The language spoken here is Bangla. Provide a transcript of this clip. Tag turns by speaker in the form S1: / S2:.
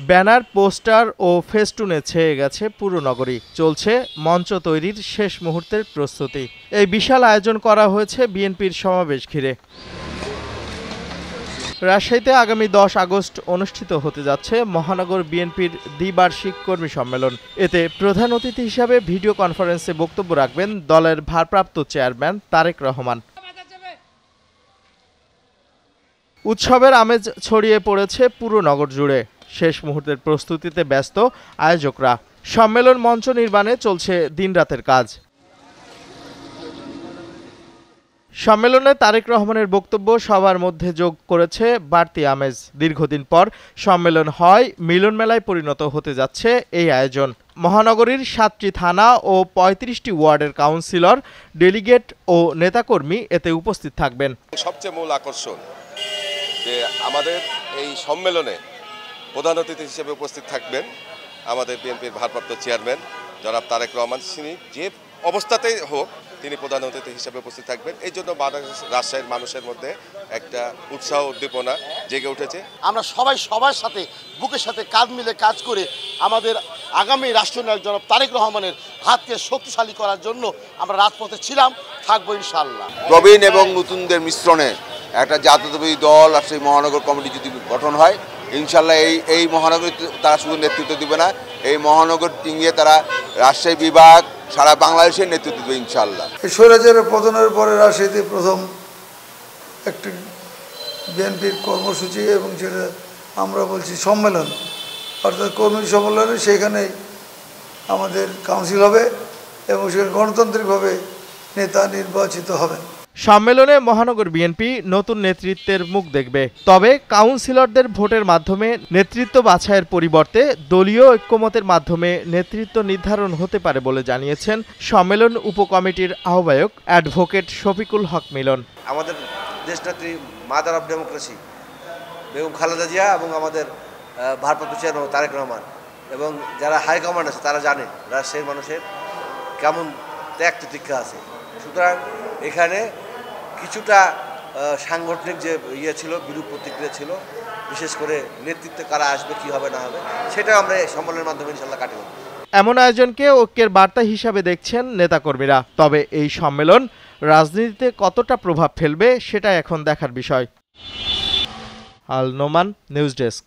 S1: ব্যানার, পোস্টার ও ফেস্টুনে ছেয়ে গেছে পুরো নগরী। চলছে মঞ্চ তৈরির শেষ মুহূর্তের প্রস্তুতি। এই বিশাল আয়োজন করা হয়েছে বিএনপির সমাবেশ ঘিরে। রাজশাহীতে আগামী 10 আগস্ট অনুষ্ঠিত হতে যাচ্ছে মহানগর বিএনপির দ্বিবার্ষিক কর্মী সম্মেলন। এতে প্রধান অতিথি হিসাবে ভিডিও কনফারেন্সে বক্তব্য রাখবেন দলের ভারপ্রাপ্ত চেয়ারম্যান তারেক রহমান। উৎসবের আমেজ ছড়িয়ে পড়েছে পুরো নগর জুড়ে। শেষ মুহূর্তের প্রস্তুতিতে ব্যস্ত আয়োজকরা। সম্মেলন মঞ্চ নির্মাণে চলছে দিনরাতের কাজ। সম্মেলনে তারেক রহমানের বক্তব্য সবার মধ্যে যোগ করেছে বাড়তি আমেজ। দীর্ঘদিন পর সম্মেলন হয় মিলন মেলায় পরিণত হতে যাচ্ছে এই আয়োজন। মহানগরীর 7টি থানা ও 35টি ওয়ার্ডের কাউন্সিলর, ডেলিগেট ও নেতাকর্মী এতে উপস্থিত থাকবেন।
S2: সবচেয়ে মূল আকর্ষণ যে আমাদের এই সম্মেলনে প্রধান অতিথি হিসেবে উপস্থিত থাকবেন আমাদের বিএনপির ভারপ্রাপ্ত চেয়ারম্যান জনাব তারেক রহমান। তিনি যে অবস্থাতেই হোক তিনি প্রধান অতিথি হিসেবে উপস্থিত থাকবেন। এই জন্য রাজশাহীর মানুষের মধ্যে একটা উৎসাহ উদ্দীপনা জেগে উঠেছে।
S3: আমরা সবার সাথে বুকের সাথে কাঁধ মিলে কাজ করে আমাদের আগামী রাষ্ট্রনায়ক জনাব তারেক রহমানের হাতকে শক্তিশালী করার জন্য আমরা রাজপথে ছিলাম, থাকবো ইনশাআল্লাহ।
S4: প্রবীণ এবং নতুনদের মিশ্রণে একটা জাতীয়তাবাদী দল আর সেই মহানগর কমিটি যদি গঠন হয়, ইনশাল্লাহ এই মহানগর তারা শুধু নেতৃত্ব দিবে না, এই মহানগর টিঙিয়ে তারা রাজশাহী বিভাগ সারা বাংলাদেশের নেতৃত্ব দেবে ইনশাল্লাহ।
S5: স্বৈরাচারের পতনের পরে রাজশাহীতে প্রথম একটি বিএনপির কর্মসূচি এবং যেটা আমরা বলছি সম্মেলন, অর্থাৎ কর্মী সম্মেলনে সেখানে আমাদের কাউন্সিল হবে এবং সেখানে গণতান্ত্রিকভাবে নেতা নির্বাচিত হবেন।
S1: সম্মেলনে মহানগর বিএনপি নতুন নেতৃত্বের মুখ দেখবে। তবে কাউন্সিলরদের ভোটের মাধ্যমে নেতৃত্ব বাছাইয়ের পরিবর্তে দলীয় ঐক্যমতের মাধ্যমে নেতৃত্ব নির্ধারণ হতে পারে বলে জানিয়েছেন সম্মেলন উপকমিটির আহ্বায়ক অ্যাডভোকেট শফিকুল হক মিলন।
S6: আমাদের দেশনেত্রী mother of democracy Begum Khaleda Zia এবং আমাদের ভারপ্রাপ্ত চেয়ারম্যান তারেক রহমান এবং যারা হাইকমান্ড আছে তারা জানে রাজশাহীর মানুষের কেমন ত্যাগ প্রতীক্ষা আছে। সুতরাং এখানে কিছুটা সাংগঠনিক যে ছিল, বিরূপ প্রতিক্রিয়া ছিল, বিশেষ করে নেতৃত্বে কারা আসবে, কি হবে না হবে, সেটা আমরা এই সম্মেলনের মাধ্যমে ইনশাল্লাহ কাটিয়ে দেব।
S1: এমন আয়োজনকে ঐক্যের বার্তা হিসাবে দেখছেন নেতাকর্মীরা। তবে এই সম্মেলন রাজনীতিতে কতটা প্রভাব ফেলবে সেটা এখন দেখার বিষয়। আল নোমান, নিউজ ডেস্ক।